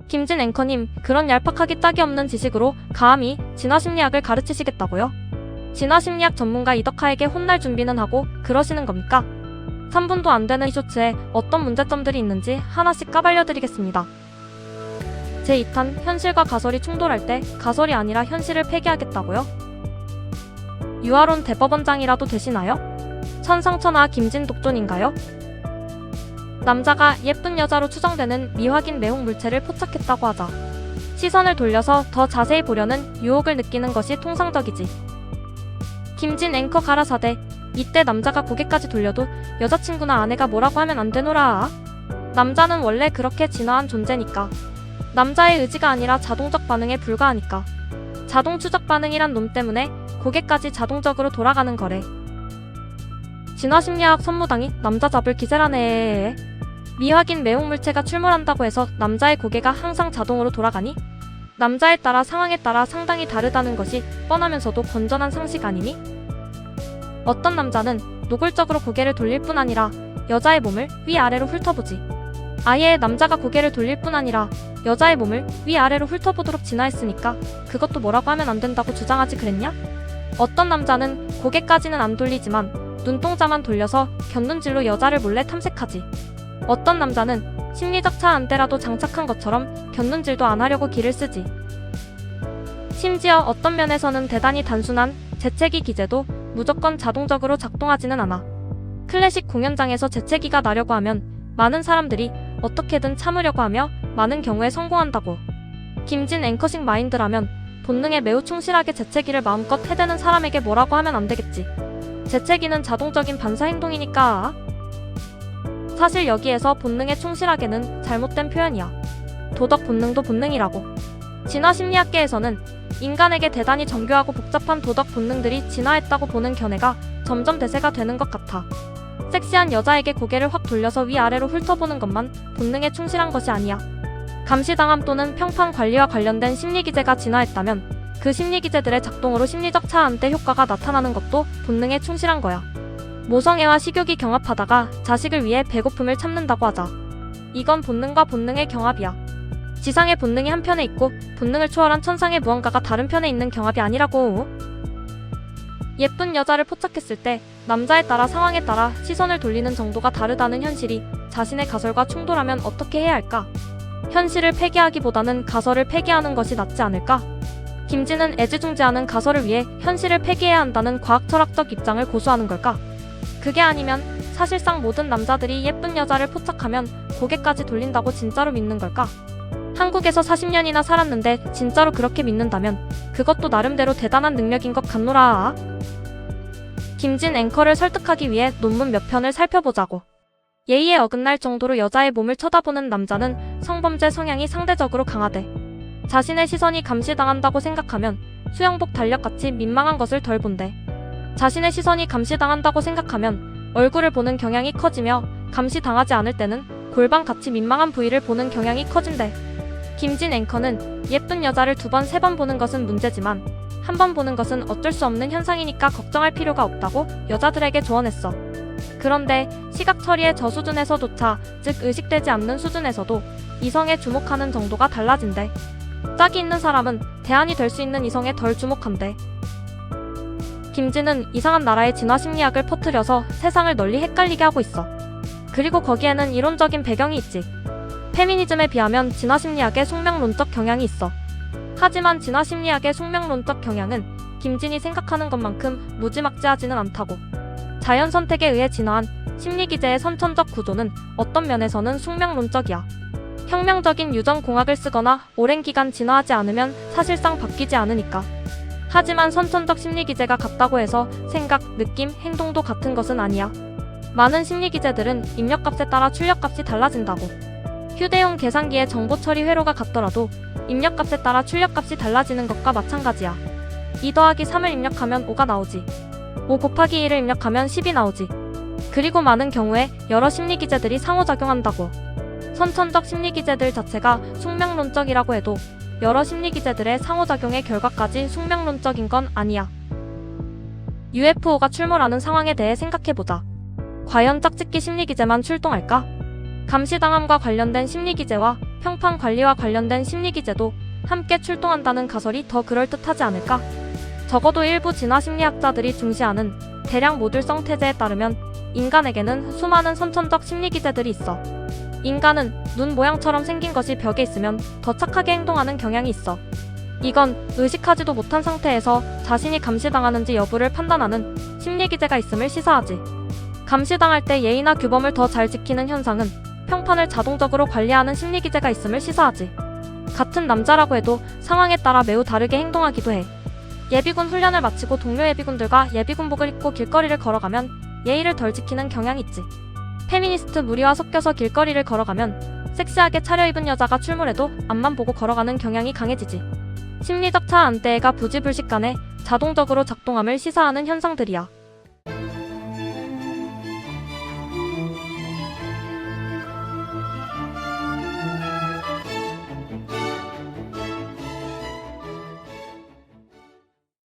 김진 앵커님, 그런 얄팍하기 딱이 없는 지식으로 감히 진화심리학을 가르치시겠다고요? 진화심리학 전문가 이덕하에게 혼날 준비는 하고 그러시는 겁니까? 3분도 안 되는 이 쇼츠에 어떤 문제점들이 있는지 하나씩 까발려드리겠습니다. 제2탄 현실과 가설이 충돌할 때 가설이 아니라 현실을 폐기하겠다고요? 유아론 대법원장이라도 되시나요? 천상천하 김진 독존인가요? 남자가 예쁜 여자로 추정되는 미확인 매혹 물체를 포착했다고 하자 시선을 돌려서 더 자세히 보려는 유혹을 느끼는 것이 통상적이지. 김진 앵커 가라사대, 이때 남자가 고개까지 돌려도 여자친구나 아내가 뭐라고 하면 안 되노라. 남자는 원래 그렇게 진화한 존재니까. 남자의 의지가 아니라 자동적 반응에 불과하니까. 자동 추적 반응이란 놈 때문에 고개까지 자동적으로 돌아가는 거래. 진화심리학 선무당이 남자 잡을 기세라네. 미확인 매혹 물체가 출몰한다고 해서 남자의 고개가 항상 자동으로 돌아가니? 남자에 따라 상황에 따라 상당히 다르다는 것이 뻔하면서도 건전한 상식 아니니? 어떤 남자는 노골적으로 고개를 돌릴 뿐 아니라 여자의 몸을 위아래로 훑어보지. 아예 남자가 고개를 돌릴 뿐 아니라 여자의 몸을 위아래로 훑어보도록 진화했으니까 그것도 뭐라고 하면 안 된다고 주장하지 그랬냐? 어떤 남자는 고개까지는 안 돌리지만 눈동자만 돌려서 곁눈질로 여자를 몰래 탐색하지. 어떤 남자는 심리적 차 안대라도 장착한 것처럼 곁눈질도 안 하려고 기를 쓰지. 심지어 어떤 면에서는 대단히 단순한 재채기 기제도 무조건 자동적으로 작동하지는 않아. 클래식 공연장에서 재채기가 나려고 하면 많은 사람들이 어떻게든 참으려고 하며 많은 경우에 성공한다고. 김진 앵커식 마인드라면 본능에 매우 충실하게 재채기를 마음껏 해대는 사람에게 뭐라고 하면 안 되겠지. 재채기는 자동적인 반사 행동이니까. 사실 여기에서 본능에 충실하게는 잘못된 표현이야. 도덕 본능도 본능이라고. 진화심리학계에서는 인간에게 대단히 정교하고 복잡한 도덕 본능들이 진화했다고 보는 견해가 점점 대세가 되는 것 같아. 섹시한 여자에게 고개를 확 돌려서 위아래로 훑어보는 것만 본능에 충실한 것이 아니야. 감시당함 또는 평판 관리와 관련된 심리기제가 진화했다면 그 심리기제들의 작동으로 심리적 차안대 효과가 나타나는 것도 본능에 충실한 거야. 모성애와 식욕이 경합하다가 자식을 위해 배고픔을 참는다고 하자. 이건 본능과 본능의 경합이야. 지상의 본능이 한편에 있고 본능을 초월한 천상의 무언가가 다른 편에 있는 경합이 아니라고. 예쁜 여자를 포착했을 때 남자에 따라 상황에 따라 시선을 돌리는 정도가 다르다는 현실이 자신의 가설과 충돌하면 어떻게 해야 할까? 현실을 폐기하기보다는 가설을 폐기하는 것이 낫지 않을까? 김진은 애지중지하는 가설을 위해 현실을 폐기해야 한다는 과학철학적 입장을 고수하는 걸까? 그게 아니면 사실상 모든 남자들이 예쁜 여자를 포착하면 고개까지 돌린다고 진짜로 믿는 걸까? 한국에서 40년이나 살았는데 진짜로 그렇게 믿는다면 그것도 나름대로 대단한 능력인 것 같노라. 김진 앵커를 설득하기 위해 논문 몇 편을 살펴보자고. 예의에 어긋날 정도로 여자의 몸을 쳐다보는 남자는 성범죄 성향이 상대적으로 강하대. 자신의 시선이 감시당한다고 생각하면 수영복 달력같이 민망한 것을 덜 본대. 자신의 시선이 감시당한다고 생각하면 얼굴을 보는 경향이 커지며 감시당하지 않을 때는 골반같이 민망한 부위를 보는 경향이 커진대. 김진 앵커는 예쁜 여자를 2번, 3번 보는 것은 문제지만 한 번 보는 것은 어쩔 수 없는 현상이니까 걱정할 필요가 없다고 여자들에게 조언했어. 그런데 시각 처리의 저 수준에서조차, 즉 의식되지 않는 수준에서도 이성에 주목하는 정도가 달라진대. 짝이 있는 사람은 대안이 될 수 있는 이성에 덜 주목한대. 김진은 이상한 나라의 진화심리학을 퍼뜨려서 세상을 널리 헷갈리게 하고 있어. 그리고 거기에는 이론적인 배경이 있지. 페미니즘에 비하면 진화심리학의 숙명론적 경향이 있어. 하지만 진화심리학의 숙명론적 경향은 김진이 생각하는 것만큼 무지막지하지는 않다고. 자연 선택에 의해 진화한 심리기제의 선천적 구조는 어떤 면에서는 숙명론적이야. 혁명적인 유전공학을 쓰거나 오랜 기간 진화하지 않으면 사실상 바뀌지 않으니까. 하지만 선천적 심리기제가 같다고 해서 생각, 느낌, 행동도 같은 것은 아니야. 많은 심리기제들은 입력값에 따라 출력값이 달라진다고. 휴대용 계산기의 정보 처리 회로가 같더라도 입력값에 따라 출력값이 달라지는 것과 마찬가지야. 2 더하기 3을 입력하면 5가 나오지. 5 곱하기 1을 입력하면 10이 나오지. 그리고 많은 경우에 여러 심리기제들이 상호작용한다고. 선천적 심리기제들 자체가 숙명론적이라고 해도 여러 심리기제들의 상호작용의 결과까지 숙명론적인 건 아니야. UFO가 출몰하는 상황에 대해 생각해보자. 과연 짝짓기 심리기제만 출동할까? 감시당함과 관련된 심리기제와 평판 관리와 관련된 심리기제도 함께 출동한다는 가설이 더 그럴듯하지 않을까? 적어도 일부 진화심리학자들이 중시하는 대량 모듈성 태제에 따르면 인간에게는 수많은 선천적 심리기제들이 있어. 인간은 눈 모양처럼 생긴 것이 벽에 있으면 더 착하게 행동하는 경향이 있어. 이건 의식하지도 못한 상태에서 자신이 감시당하는지 여부를 판단하는 심리기제가 있음을 시사하지. 감시당할 때 예의나 규범을 더 잘 지키는 현상은 평판을 자동적으로 관리하는 심리기제가 있음을 시사하지. 같은 남자라고 해도 상황에 따라 매우 다르게 행동하기도 해. 예비군 훈련을 마치고 동료 예비군들과 예비군복을 입고 길거리를 걸어가면 예의를 덜 지키는 경향이 있지. 페미니스트 무리와 섞여서 길거리를 걸어가면 섹시하게 차려입은 여자가 출몰해도 앞만 보고 걸어가는 경향이 강해지지. 심리적 차안대가 부지불식간에 자동적으로 작동함을 시사하는 현상들이야.